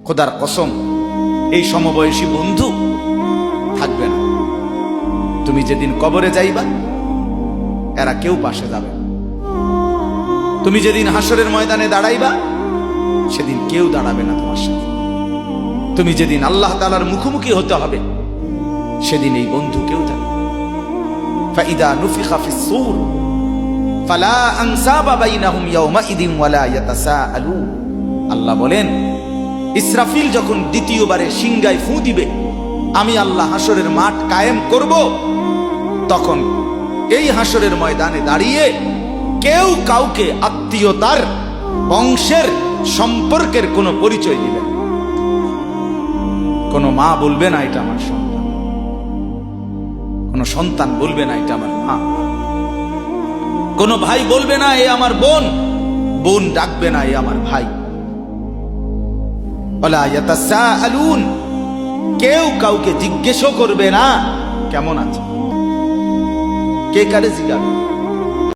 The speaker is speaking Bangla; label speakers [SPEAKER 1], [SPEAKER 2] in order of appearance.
[SPEAKER 1] খোদার কসম, এই সমবয়সী বন্ধু থাকবে না। তুমি যেদিন কবরে যাইবা, এরা কেউ পাশে যাবে না। তুমি যেদিন হাসরের ময়দানে দাঁড়াইবা, সেদিন কেউ দাঁড়াবে না তোমার সাথে। তুমি যেদিন আল্লাহ তাআলার মুখোমুখি হতে হবে, সেদিন এই বন্ধু কেউ থাকবে। ফাইদা নুফিখা ফিস সূর ফালা আনসাবা বাইনাহুম ইয়াওমাইদিন ওয়ালা ইয়াতাসাআলুন। আল্লাহ বলেন, ইসরাফিল যখন দ্বিতীয়বারে সিংগায় ফু দিবে, আমি আল্লাহ হাসরের মাঠ কায়েম করব, তখন এই হাসরের ময়দানে দাঁড়িয়ে কেউ কাউকে আত্মীয়তার, বংশের, সম্পর্কের কোনো পরিচয় দিবে না। কোনো মা বলবে না এটা আমার সন্তান, কোনো সন্তান বলবে না এটা আমার মা, কোনো ভাই বলবে না এ আমার বোন, বোন ডাকবে না এ আমার ভাই। ওয়ালা ইয়াতাসাআলুন, কেউ কাউকে জিজ্ঞেসও করবে না কেমন আছে, কে কারে জিজ্ঞাসা।